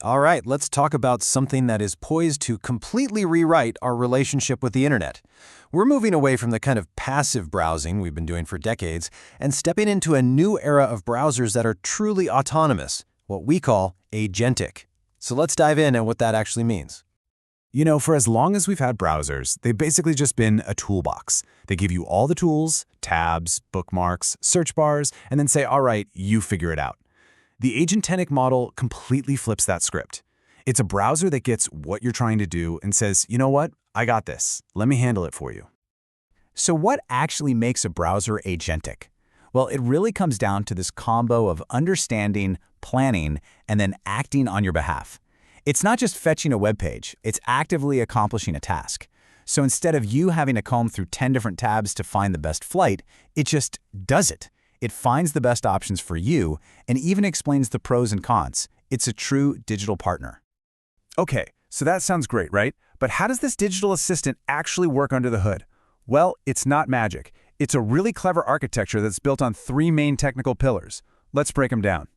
All right, let's talk about something that is poised to completely rewrite our relationship with the internet. We're moving away from the kind of passive browsing we've been doing for decades and stepping into a new era of browsers that are truly autonomous, what we call agentic. So let's dive in and what that actually means. For as long as we've had browsers, they've basically just been a toolbox. They give you all the tools, tabs, bookmarks, search bars, and then say, all right, you figure it out. The Agentic model completely flips that script. It's a browser that gets what you're trying to do and says, you know what, I got this. Let me handle it for you. So what actually makes a browser agentic? Well, it really comes down to this combo of understanding, planning, and then acting on your behalf. It's not just fetching a web page, it's actively accomplishing a task. So instead of you having to comb through 10 different tabs to find the best flight, it just does it. It finds the best options for you and even explains the pros and cons. It's a true digital partner. Okay, so that sounds great, right? But how does this digital assistant actually work under the hood? Well, it's not magic. It's a really clever architecture that's built on 3 main technical pillars. Let's break them down.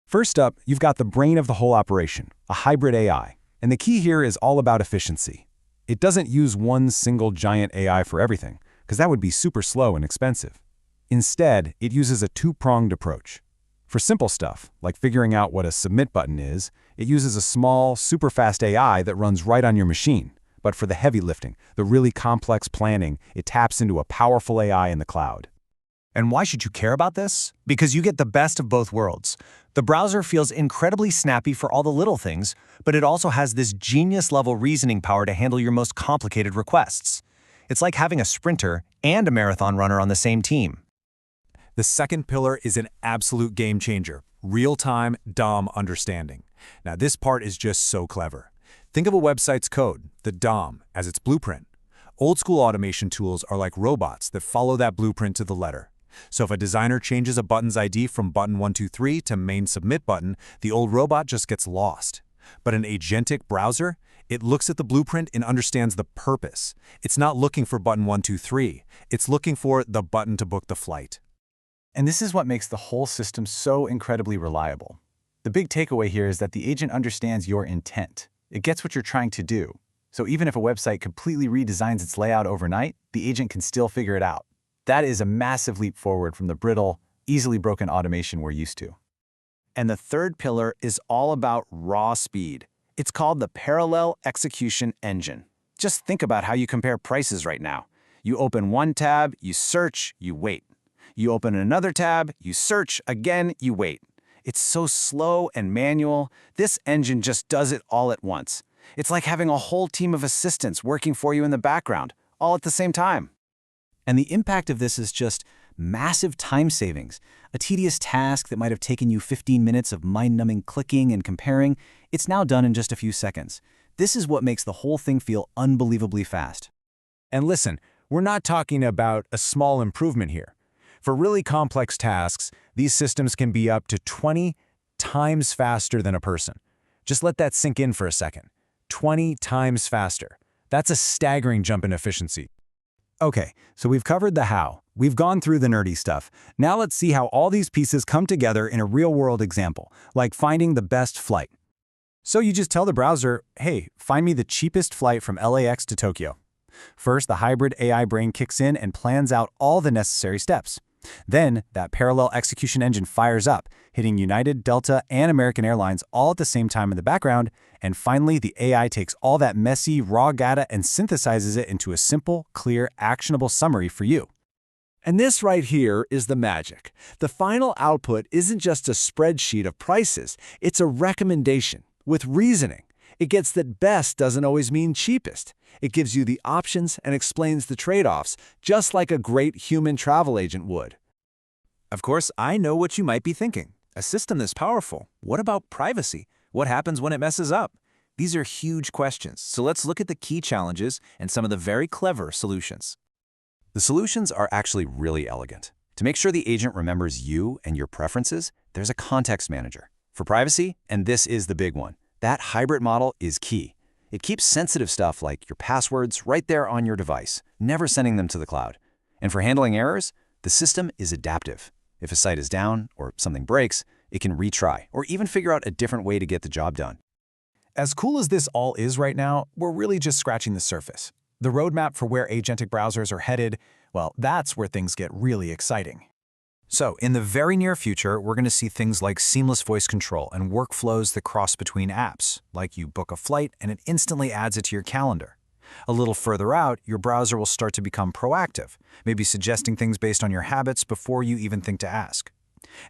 First up, you've got the brain of the whole operation, a hybrid AI. And the key here is all about efficiency. It doesn't use one single giant AI for everything, because that would be super slow and expensive. Instead, it uses a 2-pronged approach. For simple stuff, like figuring out what a submit button is, it uses a small, super fast AI that runs right on your machine. But for the heavy lifting, the really complex planning, it taps into a powerful AI in the cloud. And why should you care about this? Because you get the best of both worlds. The browser feels incredibly snappy for all the little things, but it also has this genius-level reasoning power to handle your most complicated requests. It's like having a sprinter and a marathon runner on the same team. The second pillar is an absolute game changer, real-time DOM understanding. Now this part is just so clever. Think of a website's code, the DOM, as its blueprint. Old-school automation tools are like robots that follow that blueprint to the letter. So if a designer changes a button's ID from button 123 to main submit button, the old robot just gets lost. But an agentic browser, it looks at the blueprint and understands the purpose. It's not looking for button 123. It's looking for the button to book the flight. And this is what makes the whole system so incredibly reliable. The big takeaway here is that the agent understands your intent. It gets what you're trying to do. So even if a website completely redesigns its layout overnight, the agent can still figure it out. That is a massive leap forward from the brittle, easily broken automation we're used to. And the third pillar is all about raw speed. It's called the parallel execution engine. Just think about how you compare prices right now. You open one tab, you search, you wait. You open another tab, you search, again, you wait. It's so slow and manual. This engine just does it all at once. It's like having a whole team of assistants working for you in the background, all at the same time. And the impact of this is just massive time savings. A tedious task that might have taken you 15 minutes of mind-numbing clicking and comparing, it's now done in just a few seconds. This is what makes the whole thing feel unbelievably fast. And listen, we're not talking about a small improvement here. For really complex tasks, these systems can be up to 20 times faster than a person. Just let that sink in for a second. 20 times faster. That's a staggering jump in efficiency. Okay, so we've covered the how. We've gone through the nerdy stuff. Now let's see how all these pieces come together in a real-world example, like finding the best flight. So you just tell the browser, hey, find me the cheapest flight from LAX to Tokyo. First, the hybrid AI brain kicks in and plans out all the necessary steps. Then, that parallel execution engine fires up, hitting United, Delta, and American Airlines all at the same time in the background, and finally, the AI takes all that messy, raw data and synthesizes it into a simple, clear, actionable summary for you. And this right here is the magic. The final output isn't just a spreadsheet of prices, it's a recommendation with reasoning. It gets that best doesn't always mean cheapest. It gives you the options and explains the trade-offs, just like a great human travel agent would. Of course, I know what you might be thinking. A system this powerful, what about privacy? What happens when it messes up? These are huge questions, so let's look at the key challenges and some of the very clever solutions. The solutions are actually really elegant. To make sure the agent remembers you and your preferences, there's a context manager. For privacy, and this is the big one, that hybrid model is key. It keeps sensitive stuff like your passwords right there on your device, never sending them to the cloud. And for handling errors, the system is adaptive. If a site is down or something breaks, it can retry or even figure out a different way to get the job done. as cool as this all is right now, we're really just scratching the surface. The roadmap for where agentic browsers are headed, well, that's where things get really exciting. So, in the very near future, we're going to see things like seamless voice control and workflows that cross between apps, like you book a flight and it instantly adds it to your calendar. A little further out, your browser will start to become proactive, maybe suggesting things based on your habits before you even think to ask.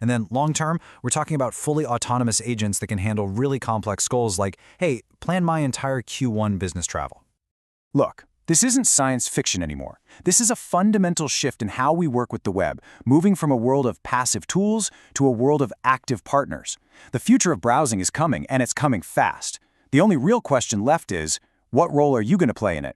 And then long-term, we're talking about fully autonomous agents that can handle really complex goals like, hey, plan my entire Q1 business travel. Look, this isn't science fiction anymore. This is a fundamental shift in how we work with the web, moving from a world of passive tools to a world of active partners. The future of browsing is coming, and it's coming fast. The only real question left is, what role are you going to play in it?